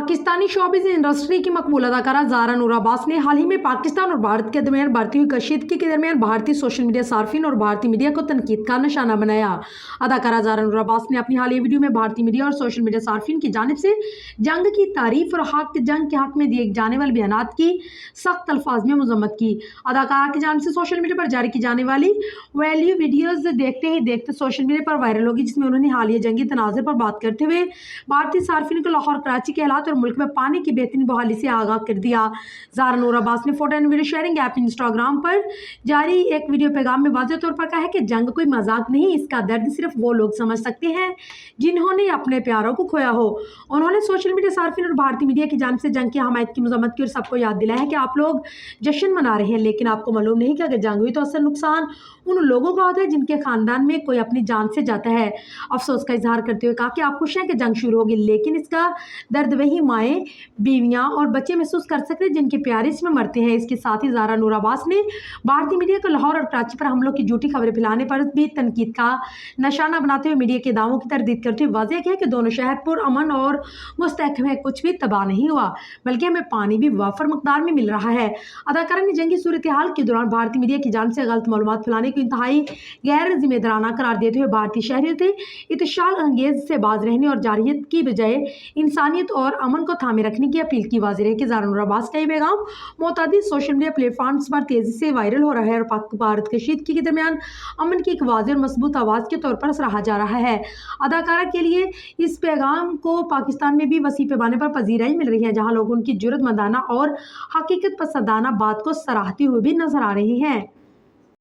Pakistani showbiz industry की मकबूल अदाकारा ज़ारा नूर अब्बास ने हाल ही में पाकिस्तान और भारत के दरमियान बढ़ती हुई कशीदगी के दरमियान भारतीय सोशल मीडिया सार्फिन और भारतीय मीडिया को तनकीद का निशाना बनाया। अदाकारा ज़ारा नूर अब्बास ने अपनी हालिया वीडियो में भारतीय मीडिया और सोशल मीडिया सार्फिन की जानिब से जंग की तारीफ और जंग के हक में दिए जाने वाले बयानात की सख्त अल्फाज में मजम्मत की। अदाकारा की जानिब से सोशल मीडिया पर जारी की जाने वाली वैल्यू वीडियोज़ देखते ही देखते सोशल मीडिया पर वायरल होगी, जिसमें उन्होंने हालिया जंगी तनाज़ुर पर बात करते हुए भारतीय सार्फिन को लाहौर कराची के हालात और मुल्क में पानी की बेहतरीन बहाली से आगाह कर दिया। ज़ारा नूर अब्बास ने photo and video sharing app Instagram पर जारी एक वीडियो पैगाम में वाज़ेह तौर पर कहा है कि जंग कोई मजाक नहीं, इसका दर्द सिर्फ वो लोग समझ सकते हैं जिन्होंने अपने प्यारों को खोया हो। उन्होंने सोशल मीडिया सार्फिन और भारतीय मीडिया की जानिब से जंग की हमायत की मजम्मत की और सबको याद दिलाया है कि आप लोग जश्न मना रहे हैं, लेकिन आपको मालूम नहीं कि अगर जंग हुई तो असल नुकसान उन लोगों का होता है जिनके खानदान में कोई अपनी जान से जाता है। अफसोस का इजहार करते हुए कहा कि आप खुश हैं कि जंग शुरू होगी, लेकिन इसका दर्द वही माएँ, बीवियां और बच्चे महसूस कर सकते हैं जिनके प्यारे इसमें मरते हैं। इसके साथ ही ज़ारा नूर अब्बास ने भारतीय मीडिया को लाहौर और कराची पर हमलों की झूठी खबरें फैलाने पर भी तनकीद का निशाना बनाते हुए मीडिया के दावों की तरदीद करते हुए वाज़ेह किया कि दोनों शहर पुरअमन और मुस्तहकम है, कुछ भी तबाह नहीं हुआ, बल्कि हमें पानी भी वाफर मकदार में मिल रहा है। अदाकारा ने जंगी सूरत हाल के दौरान भारतीय मीडिया की जानिब से गलत मालूमात फैलाने को इंतहाई गैर जिम्मेदाराना करार देते हुए भारतीय शहरियों से इत्शाल अंगेज से बाज रहने और जारहियत की बजाय इंसानियत और अमन को थामे रखने की अपील की। वाज़ेह है कि ज़ारा नूर अब्बास का ये पैगाम मुतअद्दिद सोशल मीडिया प्लेटफॉर्म्स पर तेजी से वायरल हो रहा है और पाक भारत कशीदगी के दरमियान अमन की एक वाज़ेह और मजबूत आवाज़ के तौर पर सराहा जा रहा है। अदाकारा के लिए इस पैगाम को पाकिस्तान में भी वसी पैमाने पर पजीराई मिल रही है, जहाँ लोग उनकी जुर्रतमंदाना और हकीकत पसंदाना बात को सराहते हुए भी नजर आ रहे हैं।